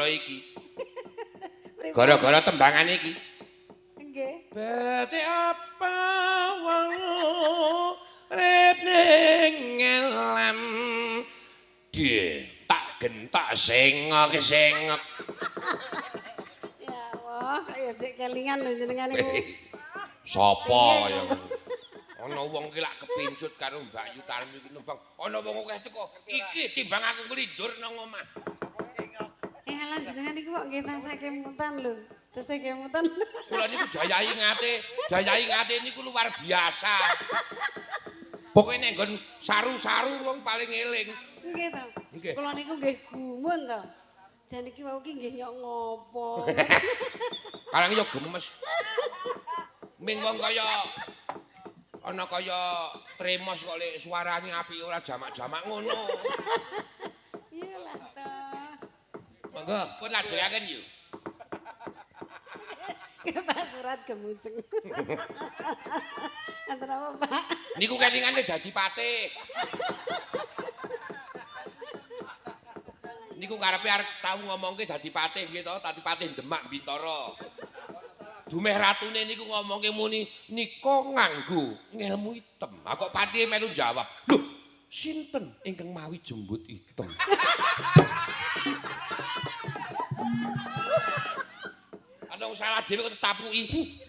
iki. Gara-gara tembangan iki. Nggih. Becik apa wong urip ning alam. Die, tak gentak sengok-sengok. Ya Allah, kok ya sik kelingan lho jenengan niku. Sapa kaya ngono? Ana wong ki lak kepincut karo Mbak Yu Tarmi iki nembang. Ana wong akeh teko. Iki timbang aku nglindur nang omah. Lan jenengan niku kok nggih tasih kemutan lho. Tasih kemutan. Kula niku dayai ngate niku luar biasa. Pokoke nek nggon saru-saru wong paling eling. Nggih to. Nggih. Kula niku nggih gumun to. Jan iki wau ki nggih nyok ngopo. Karang yo gemes. Ming wong kaya ana kaya tremos kok lek suarane apik ora jamak-jamak ngono. Iyalah to. Monggo, pun lajengaken yo. Pak surat gemuceng. Antara apa, Pak? Niku kelingane dadi patih. Niku karepe arep tau ngomongke dadi patih nggih to, dadi patih Demak Bintara. Dumeh ratune niku ngomongke muni nika nganggo ngelmu item. Ha kok patihe melu jawab. Lho, sinten ingkang mawi jembut item? Ana wong salah dhewe kok ditapuki.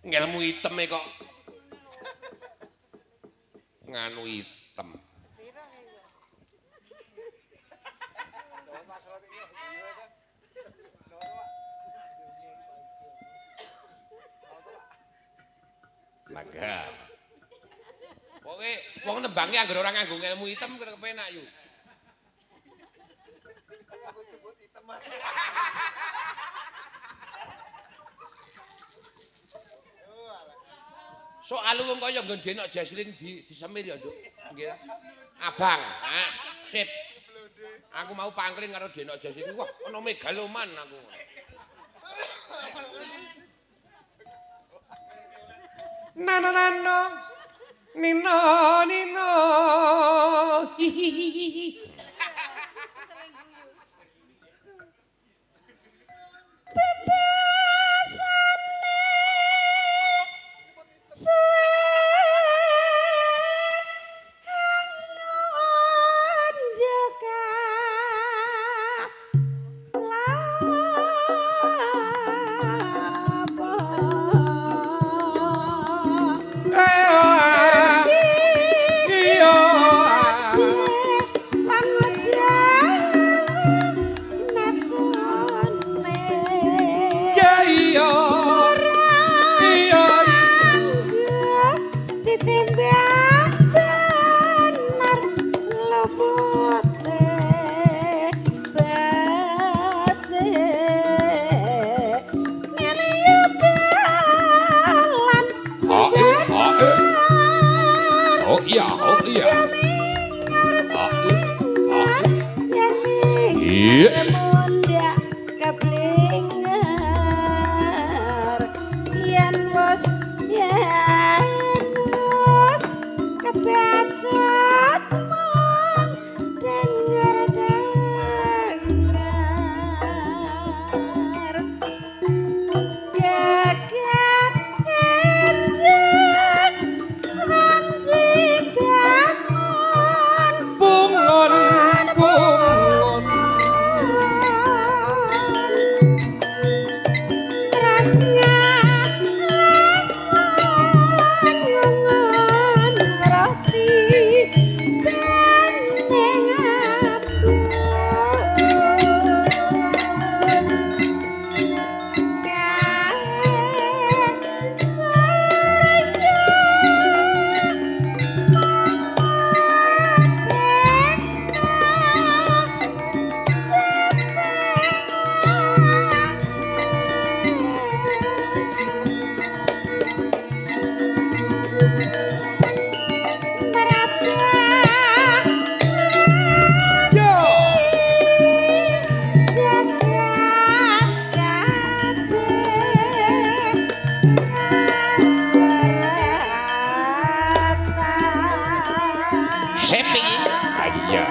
Ngelmu iteme kok nganu item. Mangga. Pokoke wong nembange anggere ora nganggo ngelmu item kira kepenak yo. Aku sebut item. Soal wong kaya nggon Denok Jaslin disemir ya, Nduk. Nggih. Abang, sip. Aku mau pangkling karo Denok Jaslin. Wah, ana megaloman aku. Nano Nino Nino. iya.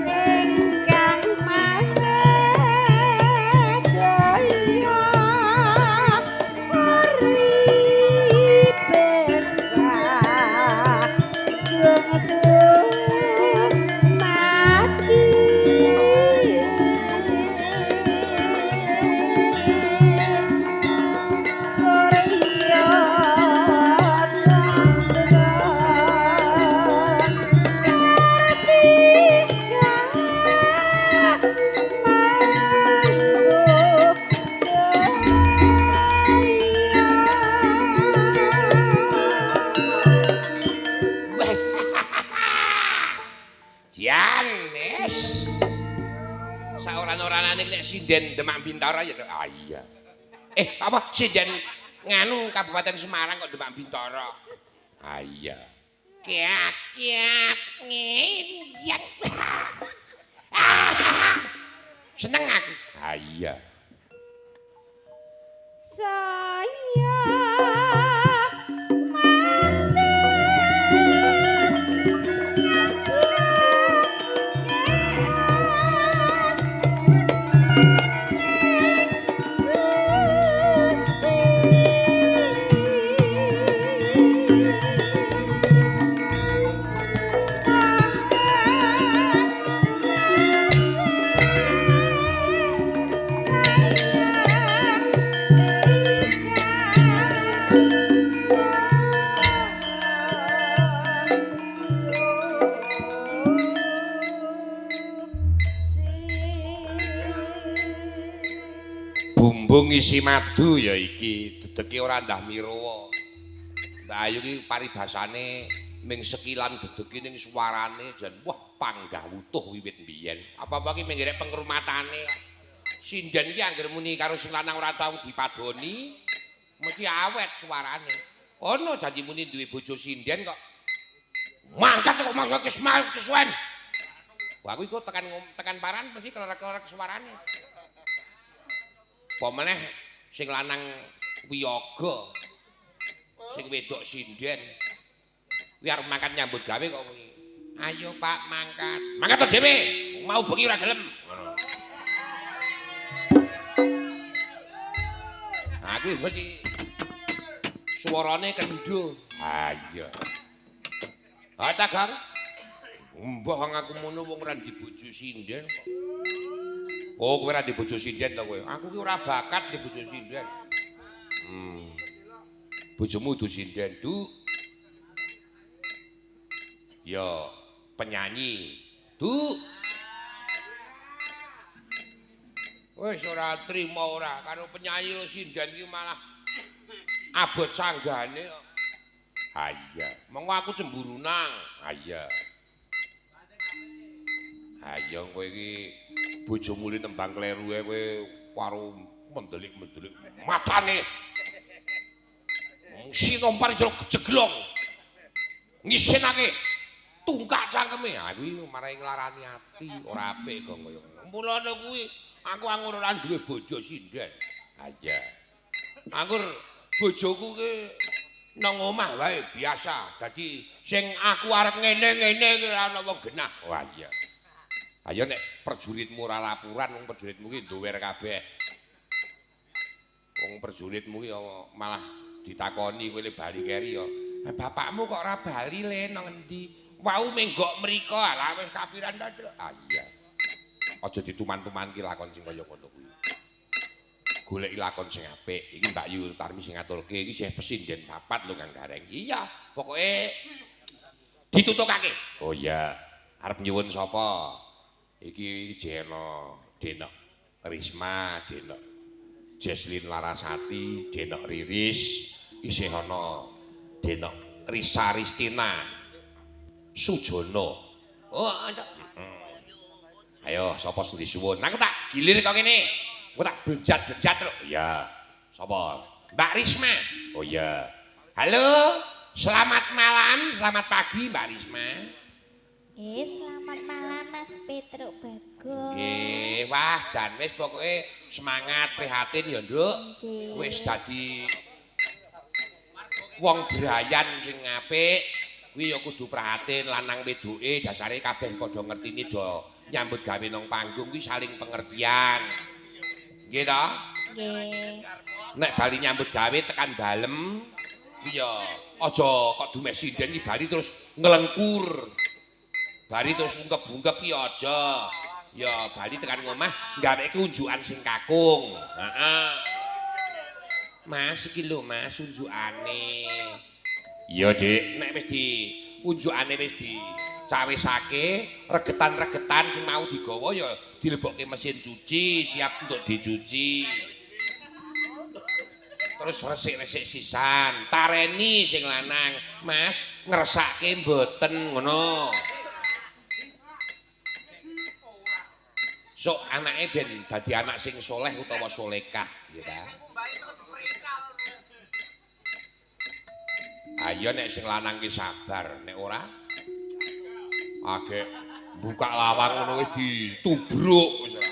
Ingkang mawedaya uripe sagung mati Surya Chandra Janes. Saoran-oranane nek sinden Demak Bintara ya ah iya. Apa sinden nganu Kabupaten Semarang kok Demak Bintara. Ah iya. Kiak-kiak ngenjak. Seneng aku. Ah iya. Saya Bumbung isi madu ya iki dedeke ora ndah mirowo. Mbak Ayu ki paribasane ming sekilan dedeke ning suarane jan wah panggah wutuh wiwit mbiyen. Apa-apa ki minggire pengrumatane. Sinden ki anggere muni karo sing lanang ora tau dipadoni mesti awet suarane. Ono janji muni duwe bojo sinden kok mangkat kok mangkat kesuwen. Wah aku iku tekan paran mesti kelorek-kelorek suarane. Apa meneh sing lanang wiyaga sing wedok sinden kuwi arep mangkat nyambut gawe kok muni ayo Pak mangkat mangkat to dhewe mau bengi ora gelem ngono aku mesti suarane kendho ha iya ha ta Gang mbah aku ngono wong ora di bojo sinden kok oh, kowe ora di bojo sinden to kowe. Aku ki ora bakat di bojo sinden. Bojomu du sinden, Du. Ya, penyanyi. Du. Wis ora trima ora karo penyanyi lo sinden ki malah abot sanggane kok. Ha iya. Mengko aku cemburu nang. Ha iya. Ha iya kowe iki bojomu li tembang kleruwe kowe karo mendelik-mendelik matane. Sinompar jero kejeglong. Ngisenake tungkak cangkeme. Ha kuwi marai nglarani ati, ora apik kok kaya ngono. Mulane kuwi aku angur ora duwe bojo sinden. Ha iya. Anggur bojoku ki nang omah wae biasa. Dadi sing aku arep ngene-ngene ki ora ana wong genah. Wah iya. Ayo nek perjuritmu ora lapuran wong perjuritmu ki ndower kabeh. Wong perjuritmu ki malah ditakoni kowe le bali keri ya. Bapakmu kok ora bali le nang endi? Wau menggok mriko lah wis kapiran ta. Ah iya. Aja dituman-tuman ki lakon sing kaya ngono kuwi. Goleki lakon sing apik. Iki Mbak Yu Tarmi sing ngaturke iki isih pesinden papat lho Kang Gareng. Iya, pokoke ditutukake. Oh iya. Arep nyuwun sapa? Iki Jeno, Denok Risma, Denok Jesslyn Larasati, Denok Riris, isih ana Denok Risa Ristina, Sujono. Oh, ada. Ayo, sapa sing disuwun? Aku tak gilir kok kene. Aku tak benjat-benjat lho. Iya. Sapa? Mbak Risma. Oh iya. Halo, selamat malam, selamat pagi Mbak Risma. Selamat malam Mas Petruk Bagong. Nggih, wah jan wis pokoke semangat prihatin ya, Nduk. Nggih. Wis dadi wong brayan sing apik, kuwi ya kudu prahatin lanang wedoke dasare kabeh padha ngertini do nyambut gawe nang panggung kuwi saling pengertian. Nggih to? Nggih. Nek bali nyambut gawe tekan dalem kuwi ya aja kok dumeh sinden iki bali terus nglengkur. Bari terus ungkep-ungkep ki aja. Ya bali tekan ngomah gaweke unjukan sing kakung. Heeh. Mas iki lho Mas unjukane. Iya, Dik, nek wis di unjukane wis dicawisake, regetan-regetan sing mau digawa ya dilebokke mesin cuci, siap untuk dicuci. Terus resik-resik sisan, tareni sing lanang, Mas ngresake mboten ngono. Sok anake ben dadi anak sing soleh utawa solekah, ya ta. Ayo nek sing lanang ki sabar, nek ora agek buka lawang ngono wis ditubruk wis ora.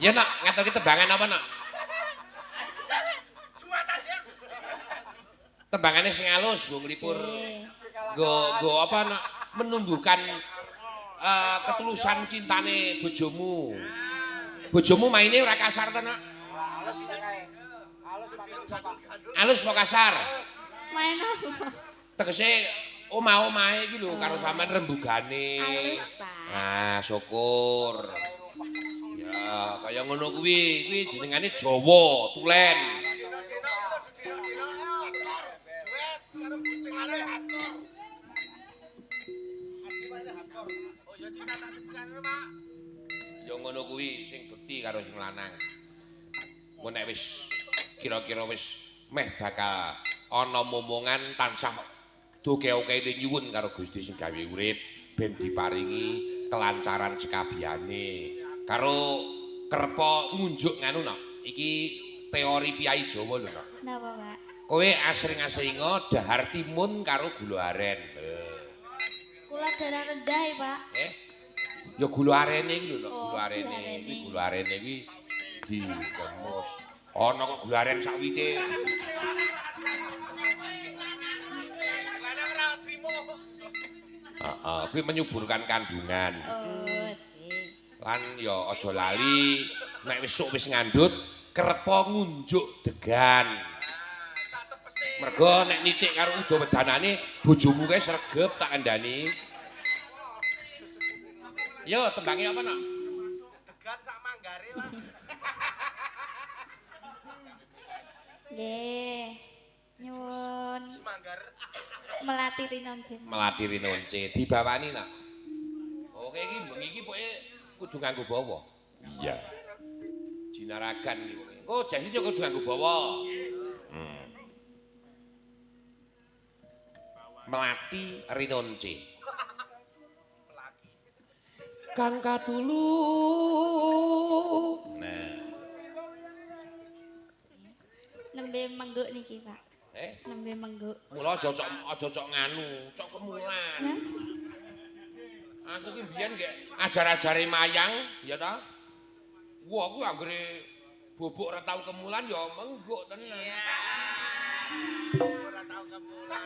Ya nak ngaturke tembangan apa nak? Tembangane sing alus nggo nglipur. Nggo apa nak menumbuhkan ketulusan cintane bojomu. Bojomu maine ora kasar ta nak? Alus apa kasar? Main apa? Tegese omah-omahe iki lho karo sampean rembugane. Halus, Pak. Ah, syukur. Ya, kaya ngono kuwi jenengane Jawa, tulen. Ya ngono kuwi sing bekti karo sing lanang. Engko nek wis kira-kira wis meh bakal ana momongan tansah doke-oke nyuwun karo Gusti sing gawe urip ben diparingi kelancaran sekabehane. Karo kerep ngunjuk nganu no. Iki teori piyai Jawa lho no. Napa, Pak? Kowe asring-asringa dahar timun karo gula aren. Kula darah rendah ya, Pak. Ya gula arene iki lho no, Oh, gula arene. gula arene. Iki gula arene iki dikemus. Ana kok gula aren sak wite. Heeh, kuwi menyuburkan kandungan. Oh, cing. Lan ya aja lali nek wis sok wis ngandhut kerepa ngunjuk degan. Mergo nek nitik karo uda wedanane bojomu kae sregep tak kandhani. Yo tembange apa nak? Degan sak manggare lah. Nggih. Nyuwun Manggar. melati rinonce. Melati rinonce dibawani nak. Oke iki bengi iki pokoke kudu nganggo bawa. Iya. Jinaragan iki pokoke. Engko jas iki kudu nganggo bawa. Melati rinonce. Kang Katulu. Nah. Nembe mengguk niki, Pak. Nembe mengguk. Mula aja cocok nganu, cok kemulan. Nah, Aku ki mbiyen nggih ajar-ajare mayang, ya ta? Wah, aku anggere bobok ora tau kemulan ya mengguk tenan. Ora tau kemulan.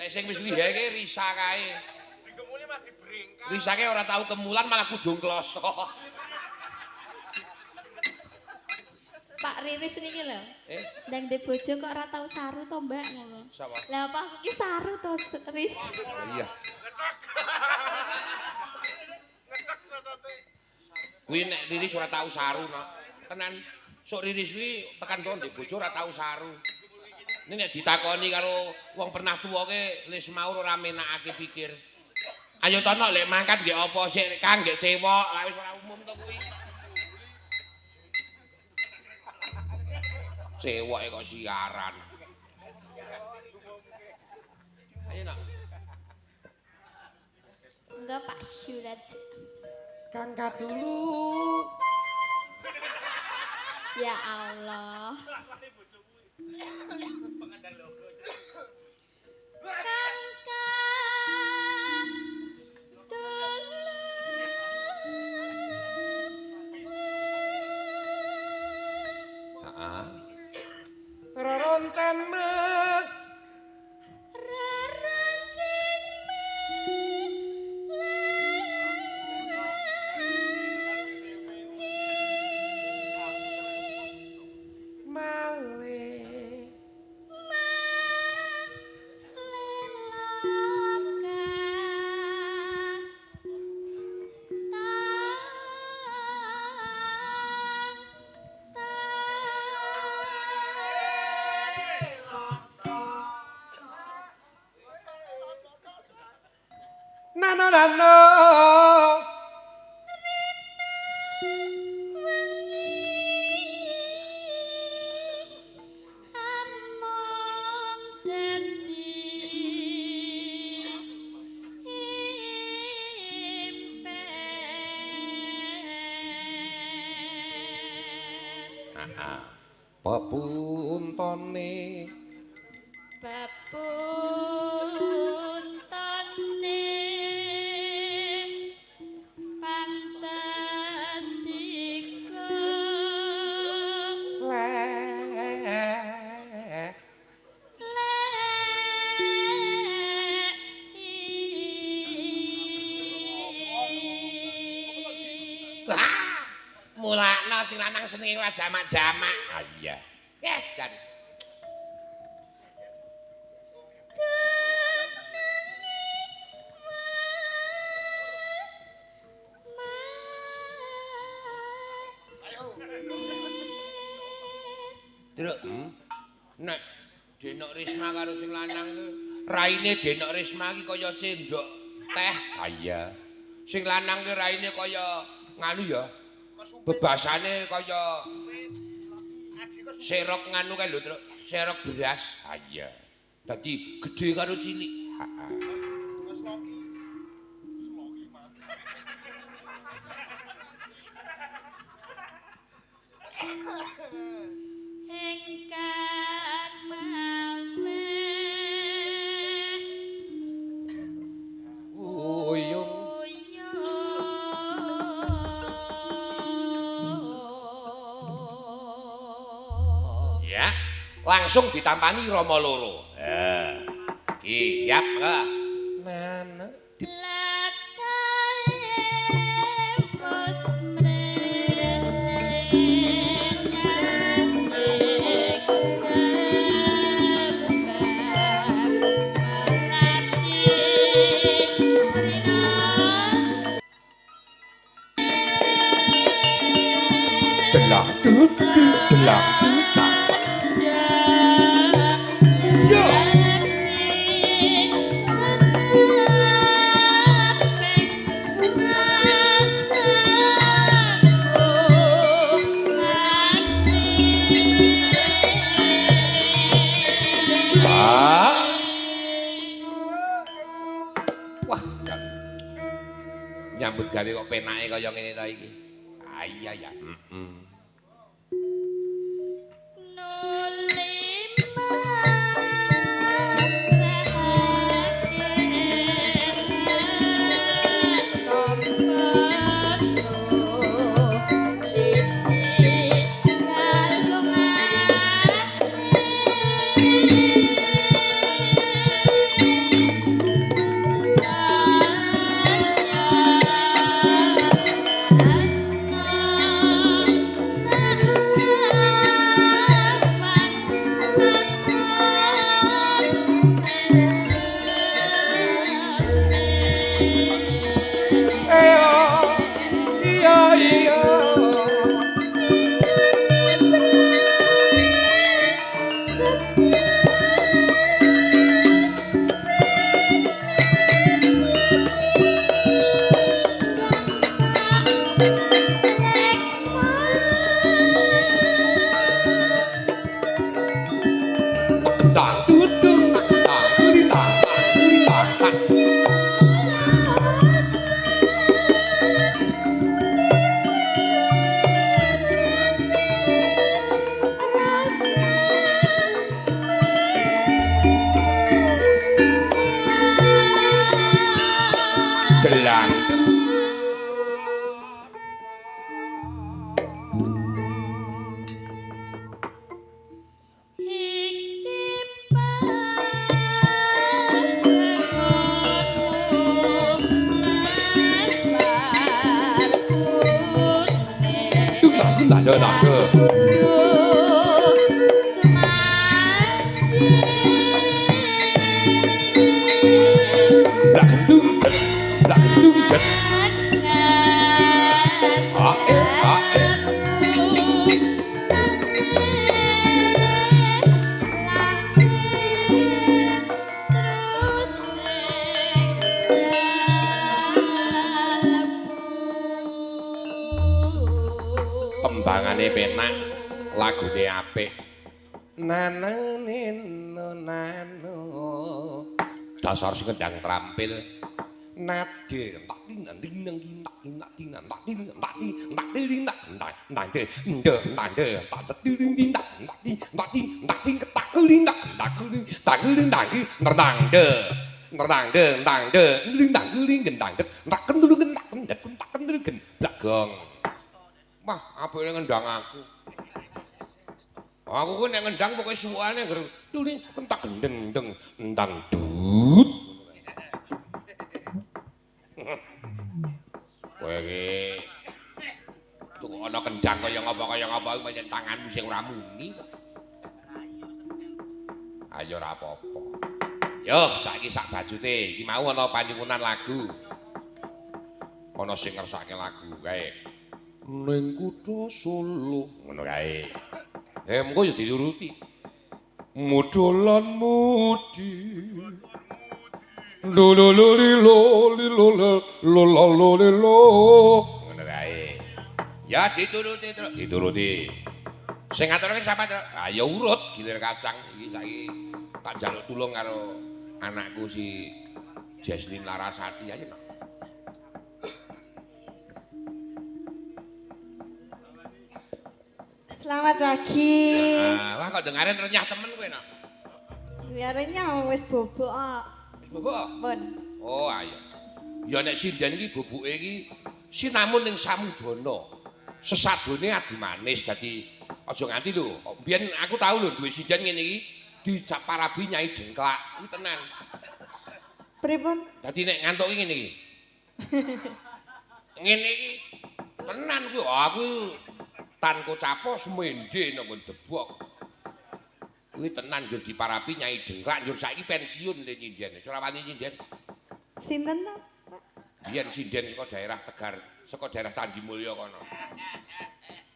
Nek sing wis lihe ki risa kae. Dikemuli mah dibringkang. Risake ora tau kemulan malah kudung kloso. Pak Riris niki lho. Ndang de bojo kok ora tau saru to, Mbak ngono. Sapa? Lah apa aku ki saru to, Riz? Iya. Kuwi nek Riris ora tau saru, Nok. Tenan. Sok Riris kuwi tekan to ndek bojo ora tau saru. Ini nek ditakoni karo wong pernah tuwa ke lis maur ora menakake pikir. Ayo to Nok lek mangkat nggih apa sik Kang nggih cewek, lah wis ora umum to kuwi. Cewek kok siaran. Ayo Nok. Enggak, Pak Syurat. Kang Katulu. Ya Allah. Nananano. Pepuntone Pepuntone fantastika mulakno sing lanang senenge ora jamak-jamak. Ah iya. Jan. Truk. Nek Denok Risma karo sing lanang ku raine Denok Risma iki kaya cendhok teh. Ah iya. Sing lanang ki raine kaya nganu ya. Bebasane kaya serok nganu kae lho, Truk. Serok beras. Ah iya. Dadi gedhe karo cilik. Heeh. Mas Loki. Loki, Mas. ingkang maweh Uyung. Ya, langsung ditampani Rama loro. Iki siap enggak? Nana. Delang dut delang dutang. Yo. Wah, jan. Nyambut gawe kok penake kaya ngene ta iki. Ah iya ya. lirikane penak, lagune apik. Nananeno nano. Dasar sing kendang trampil. Nade tak tinang tinang tak tinang tinang tak tinang tak tinang tak tinang tak nade nade tak tinang tinang tak tinang tak tinang tak kuling tak kuling tak kuling tak nerdangde nerdangde nerdangde nerdang kuling gendang tak kendul gendak gendak tak kendul blagong. Wah, apike ngendang aku. Aku ku nek ngendang pokoke suwane kuling kentak gendeng ndang dut. Kowe iki tuku ana kendang kaya ngapa pancen tanganmu sing ora muni kok. Ayo ora apa-apa. Yo saiki sak bajute iki mau ana panyuwunan lagu. Ana sing ngersake lagu kae. Ning kutha Solo ngono kae. Mengko yo dituruti. Mudolan mudi. Lo lo lo lo lo lo lo lo ngono kae. Ya dituruti terus dituruti. Sing ngaturake sapa, Tru? Ah ya urut gilir kacang iki saiki tak njaluk tulung karo anakku si Jesslyn Larasati ayo no. Selamat pagi. Wah kok dengaren renyah temen kowe no. Ya renyah wis bobok kok. Wis bobok? Pun. Oh ayo. Ya nek sinden iki boboke iki sinamun ning samudana. Sesadone adu manis dadi aja nganti lho. Biyen aku tahu lho duwe sinden ngene iki dicap parabi Nyai Dengklak. Kuwi tenan. Pripun? Dadi nek ngantuk ngene iki. Ngene iki tenan kuwi aku tanko capo semende nang debok. Kuwi tenan njur diparapi Nyai Dengklak njur saiki pensiun le nyinden. Ora wani nyinden. Sinten to? Biyen sinden saka daerah Tegar, saka daerah Candi Mulya kono.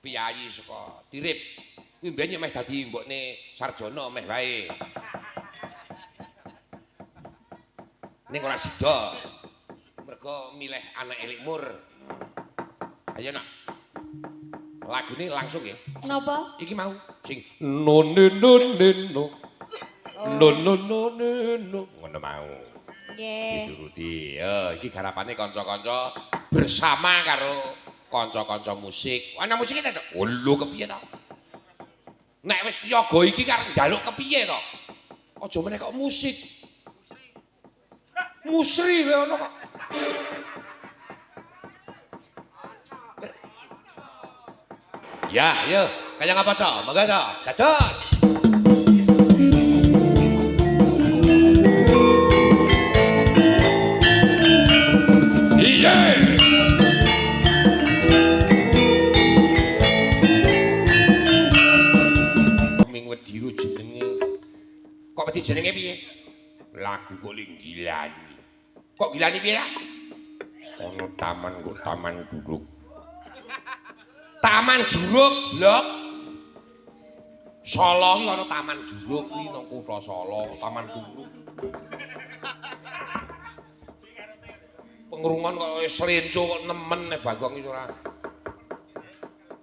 Piyayi saka Tirip. Kuwi mbiyen meh dadi mbokne sarjana meh wae. Ning ora sida. Mergo milih anak elikmur. Ayo nak. Lagune langsung ya. Napa? Iki mau sing no no no no. No no no no. Ngono mau. Nggih. Dituruti. Ya, iki garapane kanca-kanca bersama karo kanca-kanca musik. Ana musik ta, Cuk? Oh, lho kepiye to? Nek wis yoga iki karep njaluk kepiye to? Aja meneh kok musik. Musri wae ono kok. Ya, yo. Kaya ngapa, Cok? Monggo, Cok. Dados. Iya. Ming wedi ku jenenge. Kok wedi jenenge piye? Lagu kok Gilani. Kok Gilani piye ya? Ono taman kok taman duruk. Taman Juruk, blok. Solo iki ana taman Juruk kuwi nang kutha Solo, taman duruk. Pengrungan kok slenco kok nemen nek Bagong iki ora.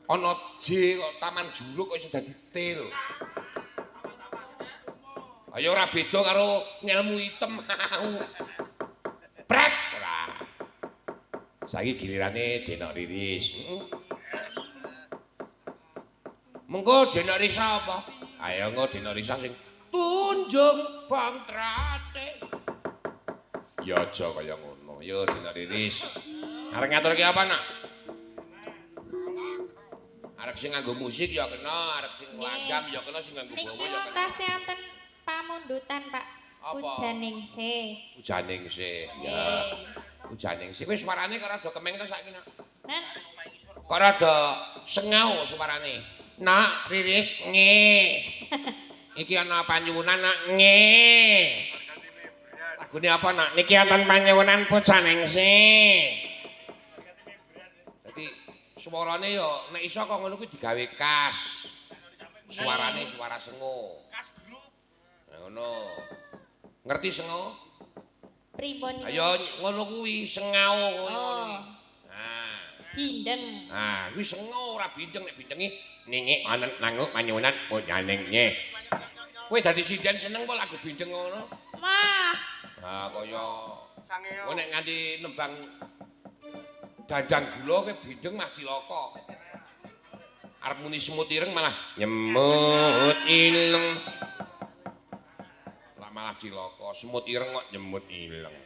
Ana J kok taman Juruk kok iso dadi til. Ayo ora beda karo ngelmu item mau. Brek ora. Saiki gilirane Denok Riris. Mengko Denok Risa apa? Ayo engko Denok Risa sing tunjung bangtrate. Ya aja kaya ngono. Yo Denok Riris. Arek ngaturke apa, Nak? Arek sing nganggo musik ya kena, arek sing langgam ya kena, sing nganggo bawa ya kena. Tasih wonten pamundutan, Pak. Pujaningsih. Pujaningsih. Ya. Pujaningsih. Kowe suarane kok rada kemeng to saiki, Nak? Nan, Kok rada sengau suarane. Nak, Riris, nge. Iki ana panyuwunan, Nak, nge. Lagune apa, Nak? Niki wonten panyuwunan Pujaningsih. Dadi suarane ya nek iso kok ngono kuwi digawe khas. Suarane suara sengo. Khas grup. Nah, ngono. Ngerti sengo? pripun? Ayo ngono kuwi sengau. Oh. Nah. Bindeng. Ah, kuwi sengo ora bindeng nek bindengi ningik ana nanguk manyunan nyaning nyeh. Kowe dadi sinden seneng kok lagu bindeng ngono? Wah, Ah, kaya kowe nek nganti nembang dandang gula kowe bindeng mah cilaka. Arep muni semut ireng malah nyemut ileng. Lah malah cilaka, semut ireng kok nyemut ileng.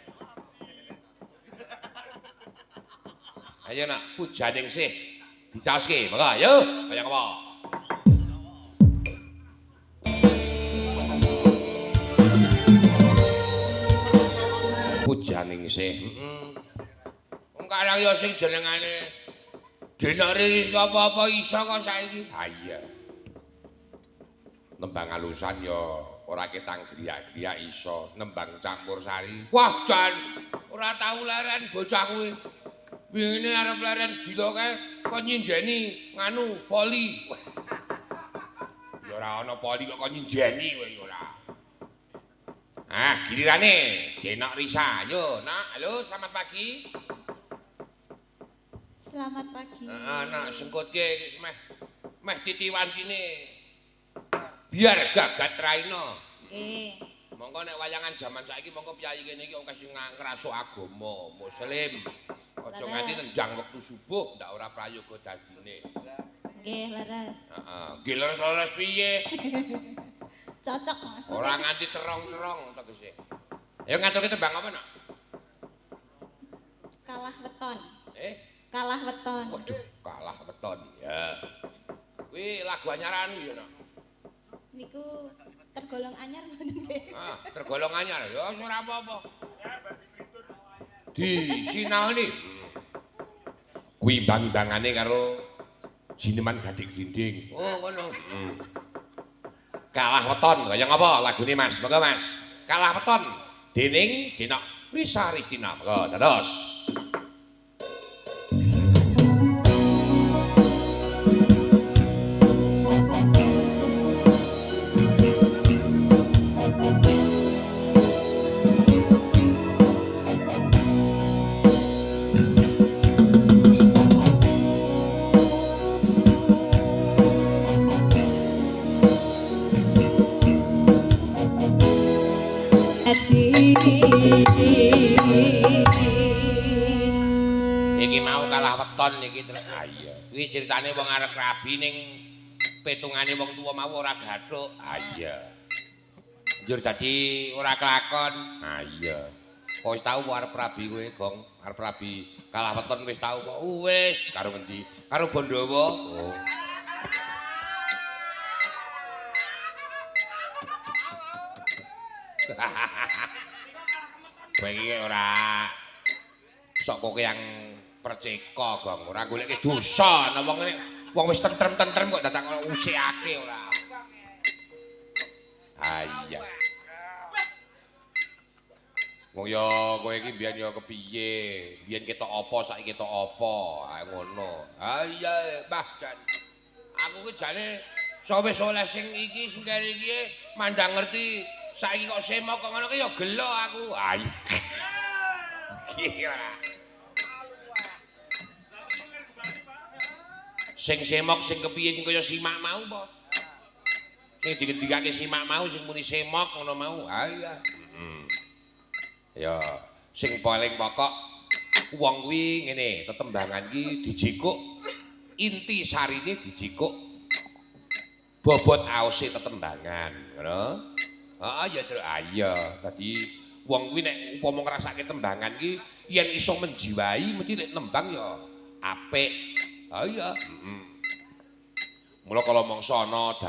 Ayo nak pujaning sih dicaoske, monggo ayo kaya apa? Pujaning sih. Wong karang ya sing jenengane Denak Riris apa-apa iso kok saiki. Ha iya. Nembang alusan ya ora ketang griyak-griyak iso, nembang campur sari. Wah, jan ora tau leren bocah kuwi. Wingine arep leren sedina kae kok nyindeni nganu voli. Ya ora ana voli kok nyindeni kowe ora. Ah, gilirane Denak Risa. Yo, Nak. Halo, selamat pagi. Selamat pagi. Nak sengkutke meh titiwancine. Biar gagat raina. nggih. Monggo nek wayangan jaman saiki monggo piyayi kene iki wong kasih ngrasuk agama muslim. Aja nganti nendang wektu subuh ndak ora prayoga dadine. Nggih, leres. Heeh, nggih leres-leres piye? Cocok Mas. Ora nganti terong-terong tegese. Ayo ngaturke tembang apa, Nak? Kalah weton. Kalah weton. Waduh, kalah weton. Ya. Kuwi lagu anyaran ya, Nak. Niku tergolong anyar mboten nggih? Ah, tergolong anyar. Ya ora apa-apa. Di sinaoni. Kuwi imbang-imbangane karo Jineman Gadik Glinding. Oh, ngono. Kalah weton kaya ngapa lagune Mas? Monggo Mas. Kalah weton dening Denak Risa Ristina. Monggo dados. Iki mau kalah weton iki terus. Ah iya. Kuwi critane wong arek rabi ning petungane wong tuwa mau ora gathuk. Ah iya. Njur dadi ora kelakon. Ah iya. Kok wis tau arep rabi kowe, Gong? Arep rabi kalah weton wis tau kok. Wis karo ngendi? Karo Bondowo. Oh. Kowe iki ora sok kowe yang perceka, Gong. Ora goleke dosa ana wong wong wis tentrem-tentrem kok datang usikake ora. Ah iya. Wong ya kowe iki mbiyen ya kepiye? Mbiyen ketok apa, saiki ketok apa? Ah ngono. Ah iya, Mbah Jan. Aku ki jane sawis oleh sing iki sing kene iki mandang ngerti saiki kok semok kok ngono ki ya gelo aku. Ah iya. Iki ora. Sing semok sing kepiye sing kaya simak mau apa? Sing digendikake simak mau sing muni semok ngono mau. Ah iya. Ya, sing paling pokok wong kuwi ngene, tetembangan iki dijikuk inti sarine dijikuk bobot aose tetembangan, ngono. Heeh ya terus iya. Dadi wong kuwi nek upama ngrasake tembangan iki yen iso menjiwai mesti nek nembang ya apik. Ah iya, Mula kala mangsa ana